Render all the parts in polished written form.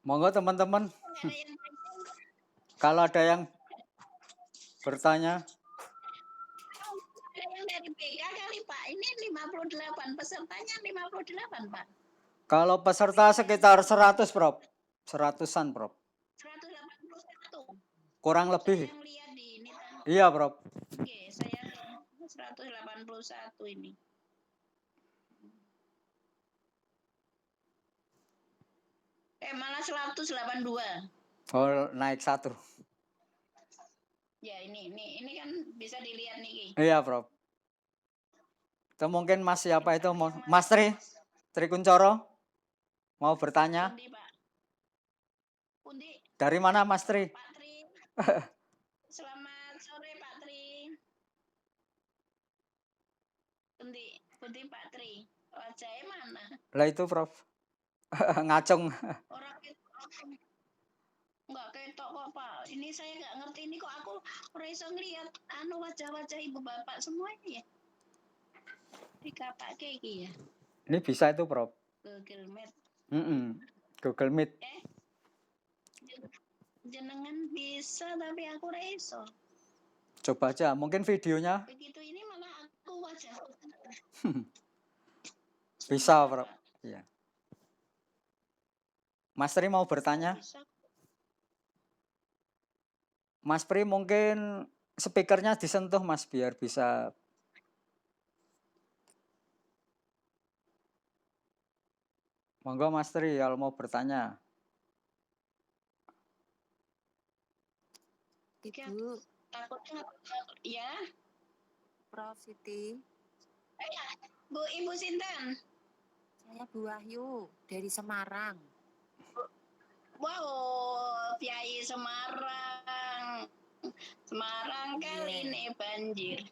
Monggo teman-teman, Nggak ada yang penting. kalau ada yang bertanya, Oh, ada yang dari BK kali Pak. Ini 58 pesertanya 58 Pak. kalau peserta sekitar 100, Prof. 100-an, Prof. 181. Kurang Saya lebih. ngeliat di ini kan. Iya, Prof. Oke, saya 181 ini. Malah 182. Oh, naik 1. Ya, ini kan bisa dilihat nih. Iya, Prof. Itu mungkin Mas siapa itu? Yang Mas Tri Kuncoro mau bertanya? Pundi, Pak. Pundi. Dari mana Mas Tri? Pak Tri. Selamat sore Pak Tri. Pundi Pak Tri. Wajahnya mana? Lah itu, Prof. Ngacung. Orang itu nggak ketok kok Pak. Ini saya nggak ngerti ini kok aku iso ngeliat wajah-wajah ibu bapak semua ini ya. Dikapake iki ya. Ini bisa itu, Prof. Google Meet. Google Meet. Jenengan bisa tapi aku iso. Coba aja, mungkin videonya. Begitu ini malah aku wajah. Bisa, Prof. Iya. Mas Tri mau bertanya? Bisa. Mas Pri mungkin speakernya disentuh Mas biar bisa. Monggo Mas Tri kalau mau bertanya. Ibu, Takutnya ya. Prof Siti. Bu Ibu Sinten. Saya Bu Wahyu dari Semarang. Wow, Piai Semarang. Semarang kali ini banjir.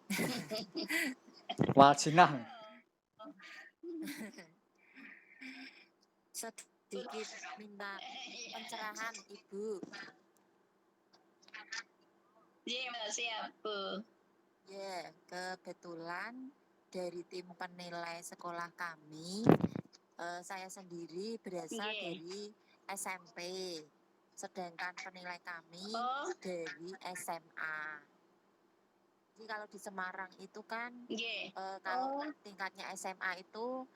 Wajinah. Sedikit minta pencerahan Ibu. Iya, siap Bu. Ya, kebetulan dari tim penilai sekolah kami, saya sendiri berasal dari SMP, sedangkan penilai kami dari SMA. Jadi kalau di Semarang itu kan, kalau tingkatnya SMA itu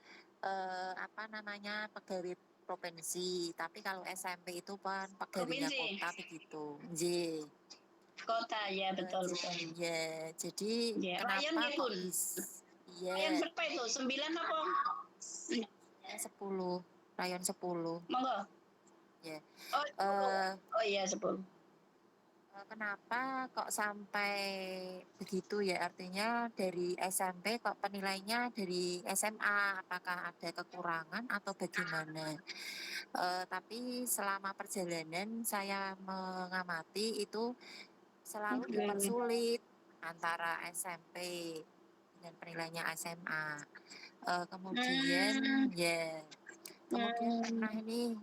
pegawai provinsi, tapi kalau SMP itu kan pegawainya kota begitu. Kota ya betul. Ya, jadi kenapa kok bisa? Rayon berapa itu? 9 apa? 10, rayon 10. Monggo. Ya. Oh iya 10. Kenapa kok sampai begitu ya? Artinya dari SMP kok penilainya dari SMA? Apakah ada kekurangan atau bagaimana? Tapi selama perjalanan saya mengamati itu selalu dipersulit antara SMP dengan penilainya SMA. Kemudian pernah ini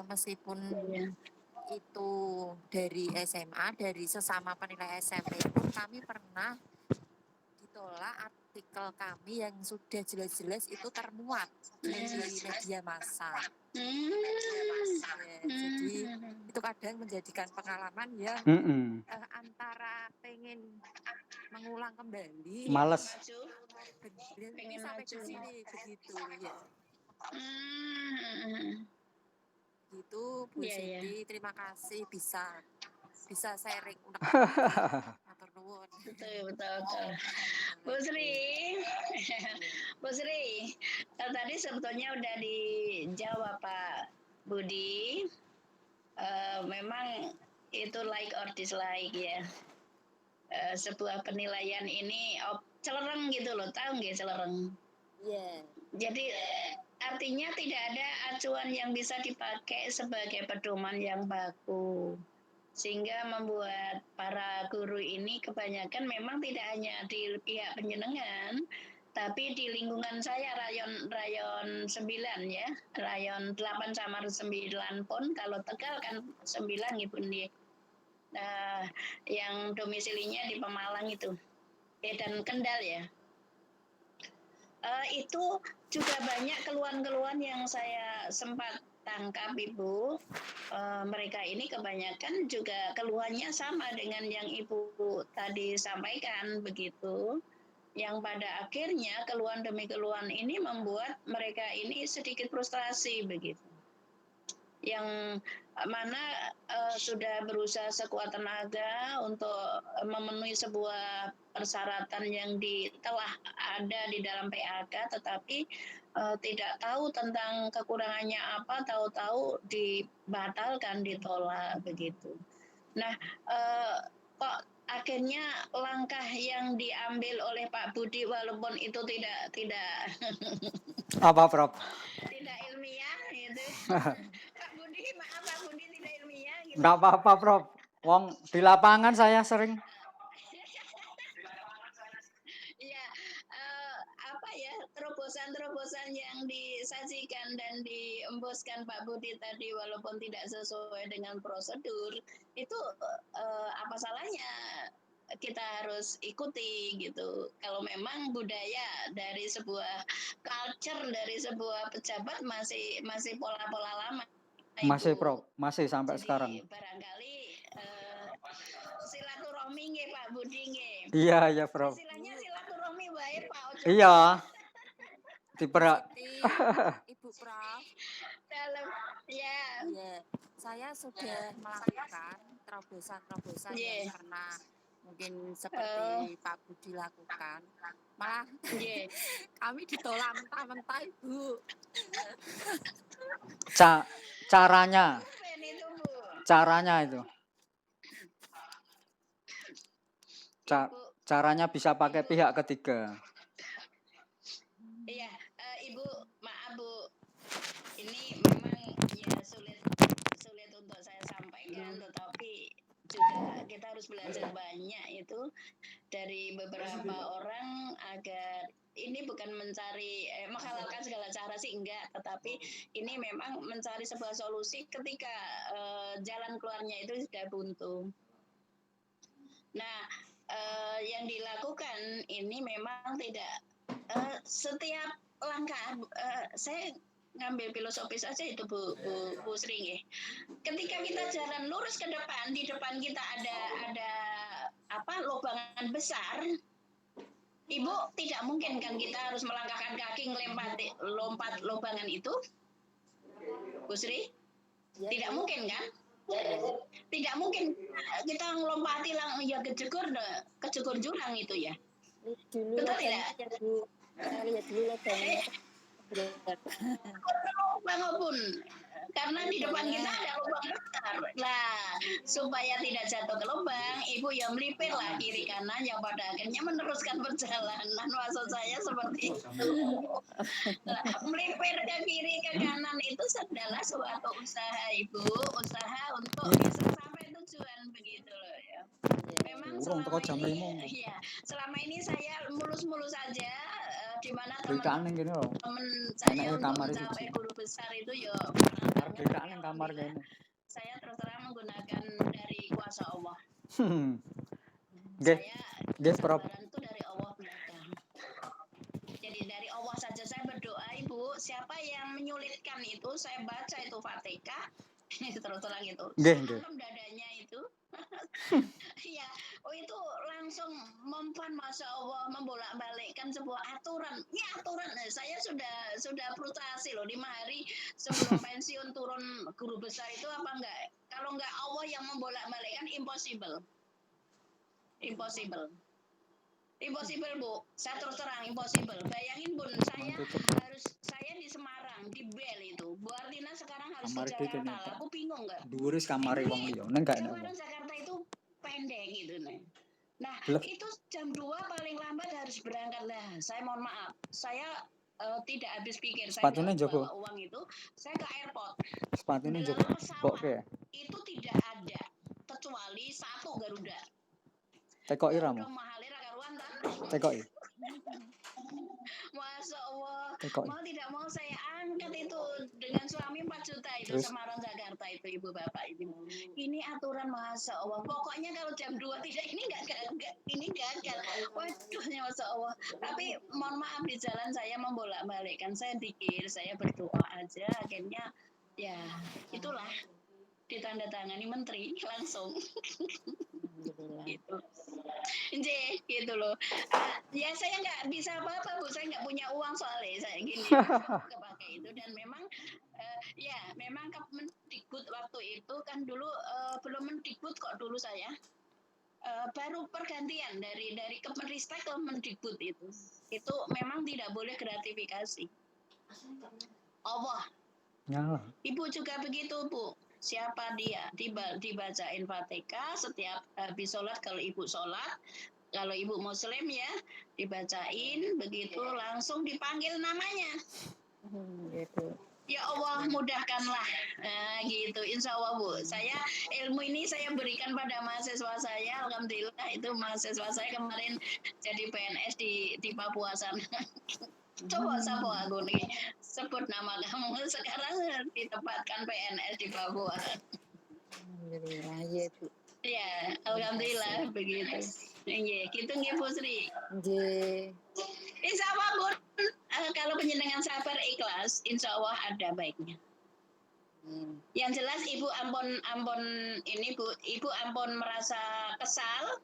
meskipun itu dari SMA, dari sesama penilai SMP pun kami pernah ditolak artikel kami yang sudah jelas-jelas itu termuat di media massa. Jadi itu kadang menjadikan pengalaman yang antara pengen mengulang kembali, males, berhenti sampai di sini begitu ya. Gitu Bu Siti, terima kasih bisa sharing matur nuwun. Betul. Bu Sri, tadi sebetulnya udah dijawab Pak Budi. Memang itu like or dislike ya. Sebuah penilaian ini celereng gitu loh, tahu nggak celereng? Iya. Jadi artinya tidak ada acuan yang bisa dipakai sebagai pedoman yang baku. Sehingga membuat para guru ini kebanyakan memang tidak hanya di pihak penjenengan, tapi di lingkungan saya rayon 9 ya, rayon 8 sama 9 pun kalau Tegal kan 9 gitu nih. Yang domisilinya di Pemalang itu. Dan Kendal ya. Itu juga banyak keluhan-keluhan yang saya sempat tangkap Ibu, mereka ini kebanyakan juga keluhannya sama dengan yang Ibu tadi sampaikan begitu. Yang pada akhirnya keluhan demi keluhan ini membuat mereka ini sedikit frustrasi begitu. Yang mana sudah berusaha sekuat tenaga untuk memenuhi sebuah persyaratan yang telah ada di dalam PAK, tetapi tidak tahu tentang kekurangannya apa, tahu-tahu dibatalkan, ditolak begitu. Nah, kok akhirnya langkah yang diambil oleh Pak Budi walaupun itu tidak Apa, Prof? tidak ilmiah gitu. Pak Budi, maaf Pak Budi tidak ilmiah gitu. Enggak apa-apa, Prof. Wong di lapangan saya sering. Iya, apa ya, terobosan-terobosan yang disajikan dan diembuskan Pak Budi tadi walaupun tidak sesuai dengan prosedur, itu apa salahnya kita harus ikuti gitu. Kalau memang budaya dari sebuah culture, dari sebuah pejabat masih pola-pola lama. Masih, Ibu. Prof. Masih sampai Jadi sekarang. barangkali silaturahmi nggih Pak Budi nggih. Iya, Prof. Istilahnya silaturahmi bae Pak Ojo. Iya. Dipera Ibu Prof. Dalam ya. Iya, saya sudah melakukan terobosan-terobosan yang pernah mungkin seperti Pak Budi lakukan. Malah kami ditolak mentah-mentah, Ibu. Caranya itu. Caranya bisa pakai pihak ketiga. Iya, Ibu, maaf Bu, ini memang ya sulit untuk saya sampaikan, tetapi juga kita harus belajar banyak itu dari beberapa orang agar ini bukan mencari menghalalkan segala cara sih enggak, tetapi ini memang mencari sebuah solusi ketika jalan keluarnya itu sudah buntu. Nah, yang dilakukan ini memang tidak setiap langkah saya ngambil filosofis aja itu Bu Sri nggih. Ketika kita jalan lurus ke depan, di depan kita ada apa lobangan besar, Ibu tidak mungkin kan kita harus melangkahkan kaki lompat lobangan itu, Bu Sri? Tidak mungkin kan? Tidak mungkin kita ngelompati ya kejegur jurang itu ya. Betul tidak? Saya lihat dulu lubangnya. Lubang pun karena di depan kita ada lubang besar. Nah, supaya tidak jatuh ke lubang, Ibu ya melipir lah kiri kanan yang pada akhirnya meneruskan perjalanan. Maksud saya seperti itu. Nah, melipir ke kiri ke kanan itu adalah suatu usaha Ibu, usaha untuk bisa sampai tujuan begitu loh ya. Memang selama ini saya mulus-mulus saja di mana teman saya untuk mencapai guru besar itu ya kamar saya terus terang menggunakan dari kuasa Allah. Saya Prof. Itu dari Allah belaka. Jadi dari Allah saja saya berdoa Ibu, siapa yang menyulitkan itu saya baca itu Fatihah terus terang itu. Dalam dadanya itu. Iya, itu langsung mempan Masya Allah membolak-balikkan sebuah aturan. Ini aturan, saya sudah frustasi loh 5 hari sebelum pensiun turun guru besar itu apa enggak? Kalau enggak Allah yang membolak-balikkan impossible. Impossible Bu, saya terus terang impossible. Bayangin Bun, saya di Semarang di Bel itu. Bu Artina sekarang harus ke Jakarta. Aku bingung enggak? Dhuwuris kamare wong liya, neng gak enak. Jakarta itu pendek gitu nih. Nah, itu jam 2 paling lambat harus berangkat. Nah, saya mohon maaf. Saya tidak habis pikir. Sepatunya saya Joko. Uang itu, saya ke airport. Sepatunya Joko. Pesawat itu tidak ada kecuali satu Garuda. Tekoki ramu. Tekoki. Masya Allah. Tekoki. Mau tidak mau saya angkat itu dengan suami 4 juta itu Semarang Jakarta itu Ibu Bapak itu. Ini aturan Masya Allah. Pokoknya kalau jam 2 tidak ini ini gagal. Waduh Masya Allah. Tapi mohon maaf di jalan saya membolak-balikkan, saya dikir, saya berdoa aja akhirnya Ya, itulah ditandatangani menteri langsung. Alhamdulillah. Gitu. Gitu loh. Ya saya nggak bisa apa-apa Bu, saya nggak punya uang soalnya saya gini kepake itu dan memang ya memang Kemendikbud waktu itu kan dulu belum Mendikbud kok dulu saya. Baru pergantian dari Kemenristek ke Mendikbud itu. Itu memang tidak boleh gratifikasi. Allah. Ya. Ibu juga begitu, Bu. Siapa dia? Dibacain Fatihah setiap habis sholat kalau ibu sholat. Kalau ibu muslim ya, dibacain begitu langsung dipanggil namanya. Gitu. Ya Allah mudahkanlah. Nah, gitu. Insya Allah Bu. Saya ilmu ini saya berikan pada mahasiswa saya. Alhamdulillah itu mahasiswa saya kemarin jadi PNS di Papua sana. Coba siapa aku nih sebut nama kamu sekarang ditempatkan PNS di Papua. Alhamdulillah ya Bu. Ya, alhamdulillah begitu. Iya, gitu nggih Bu Sri. Nggih. Insya Allah Bu, kalau penjenengan sabar ikhlas, insya Allah ada baiknya. Yang jelas Ibu ampun ini Bu, Ibu ampun merasa kesal,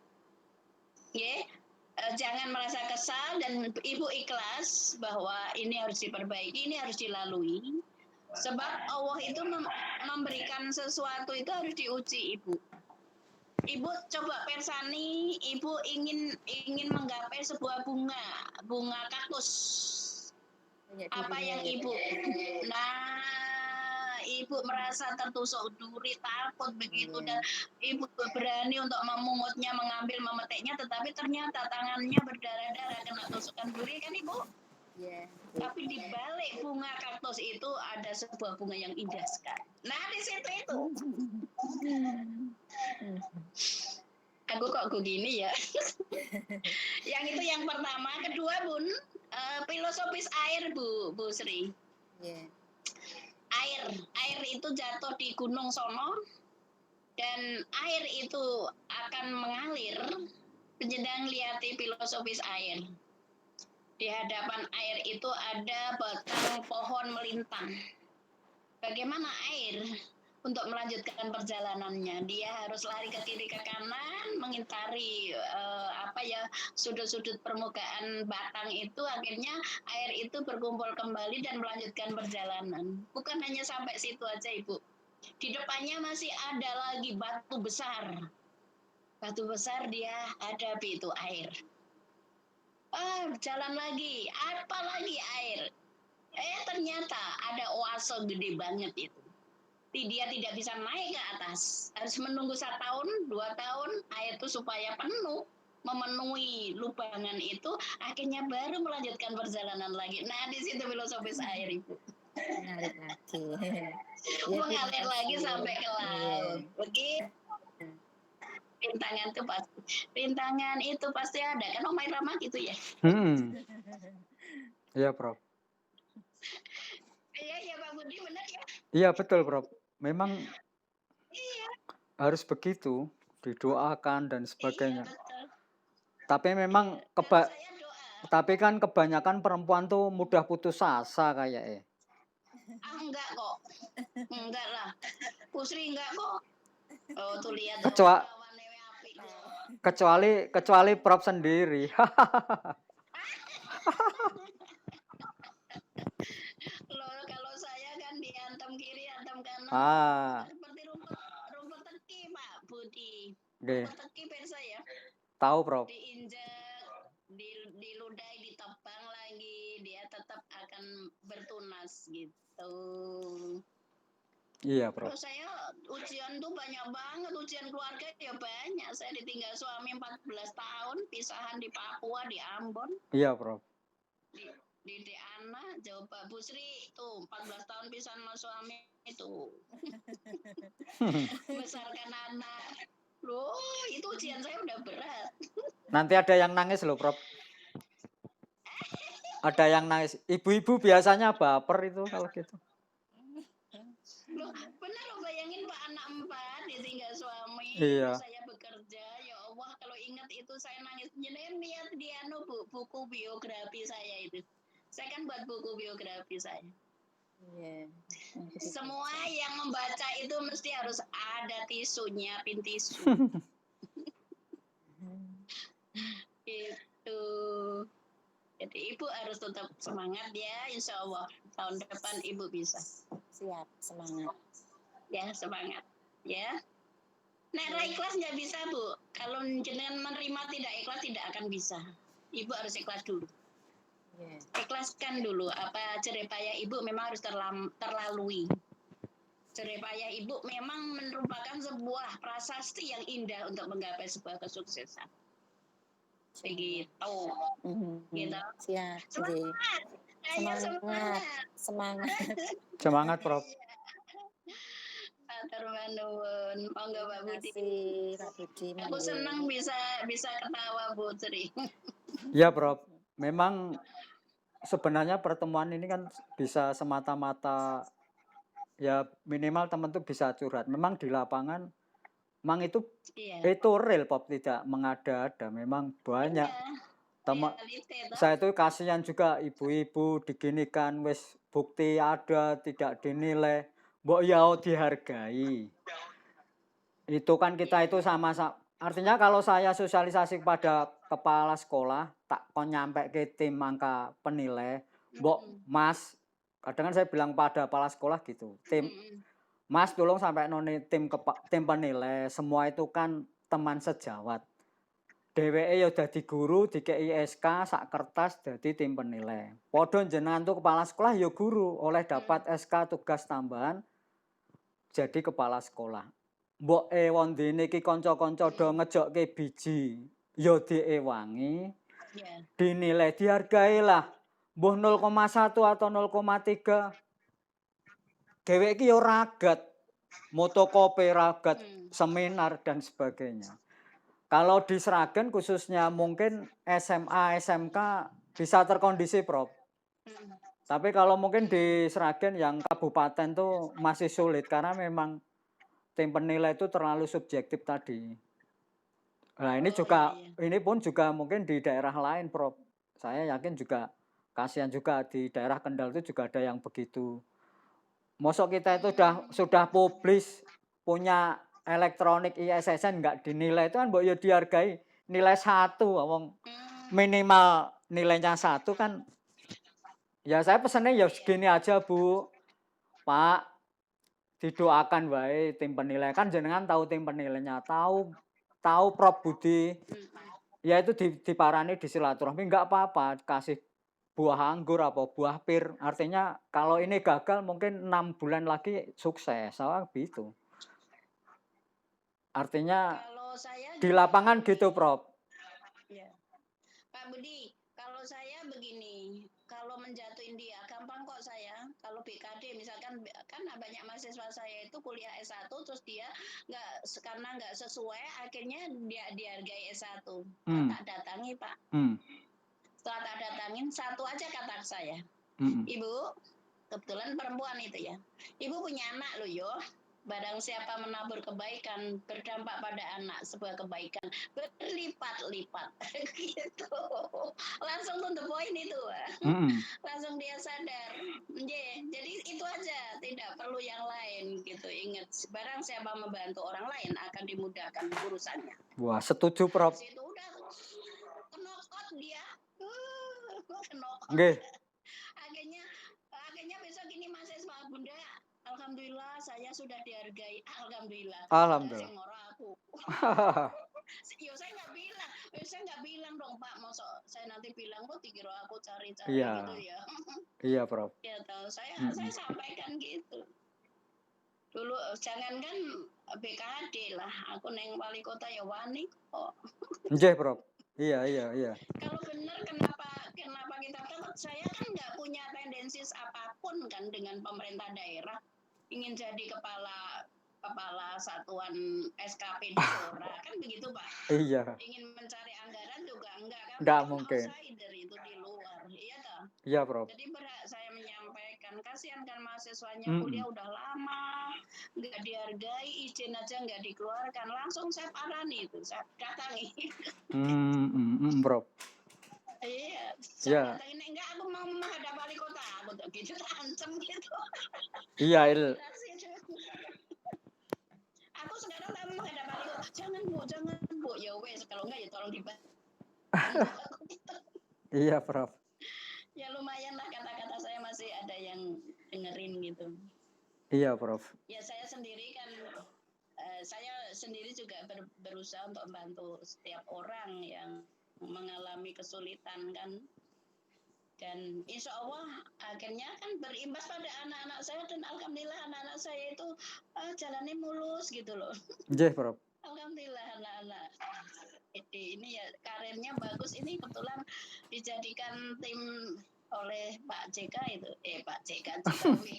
ya. Jangan merasa kesal dan Ibu ikhlas bahwa ini harus diperbaiki, ini harus dilalui. Sebab Allah itu memberikan sesuatu itu harus diuji Ibu. Ibu coba persani, Ibu ingin menggapai sebuah bunga kaktus. Apa yang Ibu? Nah, Ibu merasa tertusuk duri, takut begitu dan Ibu berani untuk memungutnya, mengambil, memetiknya, tetapi ternyata tangannya berdarah-darah kena tusukan duri kan Ibu? Iya. Tapi di balik bunga kaktus itu ada sebuah bunga yang indah sekali. Nah, di situ itu. Aku kok gini ya. Yang itu yang pertama, kedua Bun, filosofis air Bu Sri. Iya. Air itu jatuh di gunung sono dan air itu akan mengalir. Penjenengan lihati filosofis air. Di hadapan air itu ada batang pohon melintang. Bagaimana air untuk melanjutkan perjalanannya? Dia harus lari ke kiri ke kanan, mengintari sudut-sudut permukaan batang itu. Akhirnya air itu berkumpul kembali dan melanjutkan perjalanan. Bukan hanya sampai situ aja Ibu. Di depannya masih ada lagi batu besar. Batu besar dia hadapi itu air. Jalan lagi, apa lagi air? Ternyata ada oase gede banget itu. Dia tidak bisa naik ke atas. Harus menunggu 1 tahun, 2 tahun, air itu supaya penuh, memenuhi lubangan itu, akhirnya baru melanjutkan perjalanan lagi. Nah, di situ filosofis air Ibu. Mengalir lagi. Mengalir lagi sampai ke laut. Begitu. Rintangan itu pasti ada kan Om Irama gitu ya. Iya Prof. Iya Pak Budi benar ya. Iya betul Prof. Memang harus begitu, didoakan dan sebagainya. Iya, betul. Tapi memang tapi kan kebanyakan perempuan tuh mudah putus asa kayak enggak kok. Enggak lah. Pusri enggak kok. Oh, tuh lihat kecuali Prof sendiri. Loh, kalau saya kan diantem kiri, antem kanan. Seperti rumput teki, Pak Budi. Rumput teki persa ya. Tahu, Prof. Diinjak, diludahi, ditebang lagi, dia tetap akan bertunas gitu. Iya, Prof. Kalau saya ujian tuh banyak banget, ujian keluarga ya banyak. Saya ditinggal suami 14 tahun, pisahan di Papua, di Ambon. Iya, Prof. Di anak, jawab Pak Busri, tuh 14 tahun pisahan sama suami itu. Besarkan anak. Loh, itu ujian saya udah berat. Nanti ada yang nangis loh, Prof. Ada yang nangis. Ibu-ibu biasanya baper itu kalau gitu. Loh, benar loh, bayangin Pak, anak 4 ditinggal suami. Iya. Saya bekerja, ya Allah kalau ingat itu saya nangis. Jadi lihat dia buku biografi saya itu. Saya kan buat buku biografi saya. Iya. Jadi Semua baca. yang membaca itu mesti harus ada tisunya, pin tisu. Gitu. Jadi ibu harus tetap semangat ya, insya Allah tahun depan ibu bisa. Siap, semangat. Ya semangat, ya. Nek ra Iya. ikhlas nggak bisa bu. Kalau jenengan menerima tidak ikhlas tidak akan bisa. Ibu harus ikhlas dulu. Iya. Ikhlaskan dulu apa jeripaya ibu memang harus terlalui. Jeripaya ibu memang merupakan sebuah prasasti yang indah untuk menggapai sebuah kesuksesan. Begitu. Gitu. Siap. Nggih. Semangat. Ayo Semangat. semangat. Semangat. Semangat, Prof. Matur nuwun. Monggo Pak Terima Budi. kasih Pak Budi. Aku Monggo. senang bisa ketawa Bu Tri. Ya, Prof. Memang sebenarnya pertemuan ini kan bisa semata-mata ya minimal teman tuh bisa curhat. Memang di lapangan memang itu Iya. real, Prof, tidak mengada-ada. Memang banyak teman Realite toh. saya itu kasihan juga ibu-ibu diginikan wis bukti ada tidak dinilai, mbok ya dihargai. Itu kan kita itu sama artinya kalau saya sosialisasi kepada kepala sekolah, tak kon nyampe ke tim angka penilai, mbok Mas, kadang kan saya bilang pada kepala sekolah gitu, tim Mas tolong sampai noni tim penilai, semua itu kan teman sejawat. Dheweke ya dadi guru, dikei SK sak kertas dadi tim penilai. Padha jenengan tuh kepala sekolah ya guru, oleh dapat SK tugas tambahan jadi kepala sekolah. Mbok wondene iki kanca-kanca do ngejokke biji, ya diewangi, dinilai dihargai lah. Mbuh 0,1 atau 0,3. Dheweke iki ya ragat, motokopi ragat, seminar dan sebagainya. Kalau di Sragen khususnya mungkin SMA, SMK bisa terkondisi, Prof. Tapi kalau mungkin di Sragen yang kabupaten tuh masih sulit karena memang tim penilai itu terlalu subjektif tadi. Nah, ini pun juga mungkin di daerah lain, Prof. Saya yakin juga kasihan juga di daerah Kendal itu juga ada yang begitu. Mosok kita itu sudah publis punya elektronik ISSN nggak dinilai itu kan mbok ya dihargai nilai 1 wong minimal nilainya 1 kan ya saya pesannya ya segini aja Bu Pak didoakan wae tim penilai kan jenengan tahu tim penilainya tahu Prof Budi ya itu diparani di silaturahmi nggak apa-apa kasih buah anggur apa buah pir artinya kalau ini gagal mungkin 6 bulan lagi sukses sama gitu. Artinya kalau saya di lapangan gitu, Prof. Ya. Pak Budi, kalau saya begini, kalau menjatuhin dia gampang kok saya. Kalau BKD misalkan kan banyak mahasiswa saya itu kuliah S1 terus dia karena nggak sesuai akhirnya dia dihargai S1. Tak datangi, Pak. Setelah tak datangin satu aja kata saya. Ibu, kebetulan perempuan itu ya. Ibu punya anak loh yo. Barang siapa menabur kebaikan berdampak pada anak sebuah kebaikan berlipat-lipat gitu. Langsung to the point itu. Langsung dia sadar. Jadi itu aja, tidak perlu yang lain gitu. Ingat, barang siapa membantu orang lain akan dimudahkan urusannya. Wah, setuju, Prof. Itu udah kenokot dia. Kenokot. Nggih. Akhirnya besok ini mahasiswa Bunda, alhamdulillah saya sudah dihargai. Alhamdulillah. Alhamdulillah. Aku. Saya nggak bilang dong Pak, masa saya nanti bilang kok dikira aku cari-cari gitu ya. Iya, Prof. Ya tahu saya sampaikan gitu. Dulu jangankan BKD lah, aku neng wali kota ya wani kok. Nggih, Prof. Iya. Kalau benar kenapa kita takut? Saya kan nggak punya tendensi apapun kan dengan pemerintah daerah ingin jadi kepala satuan SKP di Sora kan begitu Pak. Iya. Ingin mencari anggaran juga enggak kan? Enggak mungkin. Outsider itu di luar, iya toh. Iya, Prof. Jadi berhak saya menyampaikan kasihan kan mahasiswanya kuliah udah lama nggak dihargai, izin aja nggak dikeluarkan, langsung saya parani itu, saya datangi. Prof. Iya. Saya datangin enggak aku mau menghadap wali kota, aku gitu ancam serem gitu. Iya, Reaksi itu. Aku sekarang tak menghadapi kok, jangan bu, ya wes kalau enggak ya tolong dibantu aku gitu. iya, Prof. Ya lumayan lah kata-kata saya masih ada yang dengerin gitu. Iya, Prof. Ya saya sendiri kan saya sendiri juga berusaha untuk membantu setiap orang yang mengalami kesulitan kan, dan insya Allah akhirnya kan berimbas pada anak-anak saya, dan alhamdulillah anak-anak saya itu jalannya mulus gitu loh. Nggih, Prof. Alhamdulillah anak-anak ini ya karirnya bagus, ini kebetulan dijadikan tim oleh Pak JK itu, Pak JK Jokowi.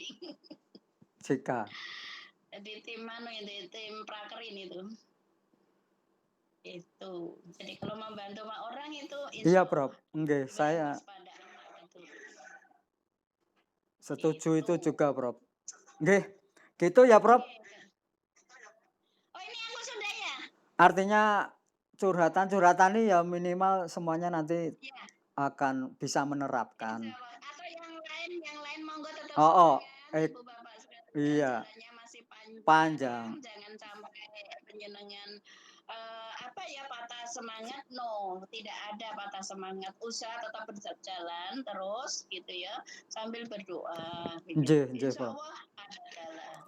Jika. Di tim tim prakerin itu. Itu. Jadi kalau membantu orang itu Iya, insya Prof. Allah Nggih, saya berimbas pada anak itu. setuju itu juga, Prof. Nggih, gitu ya, Prof. Oh ini aku sudah ya? Artinya curhatan-curhatan ini ya minimal semuanya nanti Iya. akan bisa menerapkan. Insya Allah. Atau yang lain monggo tetap Oh, semangat, Ibu Bapak sekalian. iya. Jalannya masih Panjang. Jangan sampai penyenangan apa ya patah semangat. No, tidak ada patah semangat. Usaha tetap berjalan terus gitu ya, sambil berdoa. Gitu. Nggih, nggih, Insya Prof. Allah ada jalan.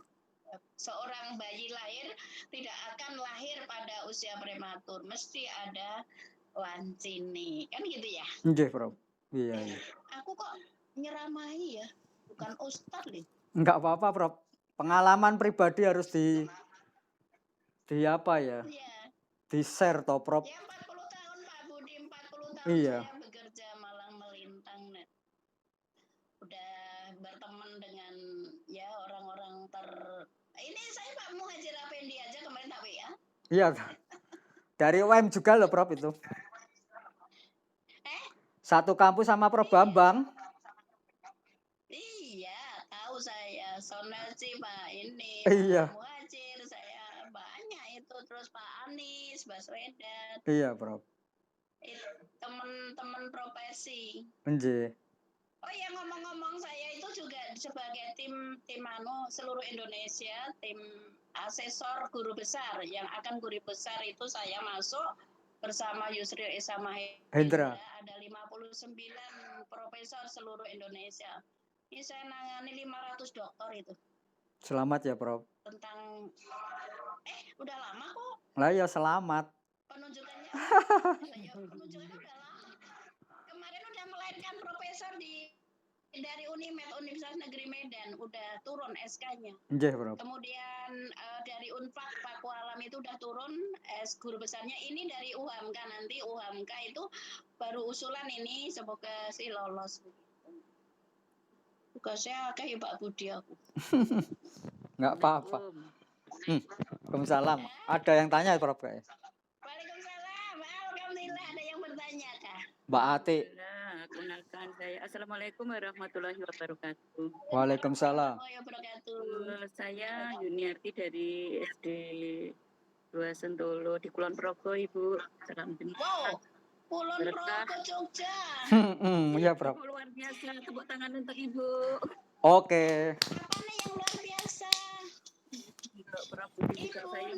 Seorang bayi lahir tidak akan lahir pada usia prematur, mesti ada wancini, kan gitu ya? Nggih, Prof. Iya, iya. Aku kok nyeramahi ya, bukan ustad nih. Enggak apa-apa, Prof. Pengalaman pribadi harus di apa ya? Iya. Di-share toh, Prof. Ya 40 tahun Pak Budi, 40 tahun Iya. saya bekerja malang melintang net. Udah berteman dengan ya orang-orang ini saya Pak Muhajir Effendi aja kemarin tak WA. Iya. Dari UM juga loh, Prof itu. Satu kampus sama Prof Bambang. Iya, tahu saya. Sonasi Pak ini, Iya. Pak Muhajir, saya banyak itu, terus Pak Anies Baswedan. Iya, Prof. Teman-teman profesi. Nggih. Oh ya, ngomong-ngomong saya itu juga sebagai tim seluruh Indonesia, tim asesor guru besar yang akan guru besar itu saya masuk bersama Yusril Esa Mahendra. Ada 59 profesor seluruh Indonesia. Ini saya nangani 500 dokter itu. Selamat ya, Prof. Tentang udah lama kok. Lah ya selamat. Penunjukannya udah lama. Kemarin udah melahirkan profesor dari Unimed, Universitas Negeri Medan, udah turun SK-nya. Nggih, Prof. Kemudian dari Unpad Paku Alam itu udah turun guru besarnya. Ini dari UHAMK, nanti UHAMK itu baru usulan ini, semoga sih lolos. Tugasnya kayak Pak Budi aku. Enggak apa-apa. Waalaikumsalam. Ada yang tanya, Prof? Waalaikumsalam. Alhamdulillah ada yang bertanya kah? Mbak Ati. Kenalkan saya. Assalamualaikum warahmatullahi wabarakatuh. Waalaikumsalam. Saya Yuniarti dari SD 2 Sentolo di Kulon Progo, Ibu. Salam kenal. Wow, Kulon Progo Jogja. Iya, Prof. Luar biasa, tepuk tangan untuk Ibu. Oke. Apa nih yang luar biasa? Prof Budi juga saya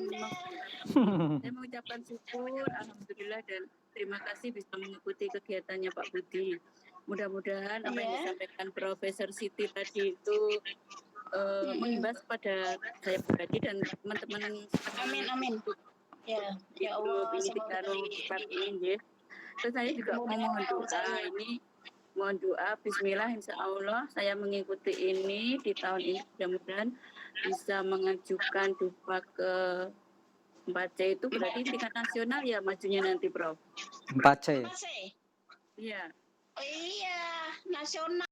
mengucapkan syukur, alhamdulillah, dan terima kasih bisa mengikuti kegiatannya Pak Budi. Mudah-mudahan apa yang disampaikan Profesor Siti tadi itu mengimbas pada saya pribadi dan teman-teman. Amin. Ya Allah, semoga seperti ini. Terus saya juga mohon doa, bismillah, insya Allah saya mengikuti ini di tahun ini, mudah-mudahan bisa mengajukan dupa ke 4C itu berarti tingkat nasional ya majunya nanti, Prof. 4C. Iya. Oh iya, nasional.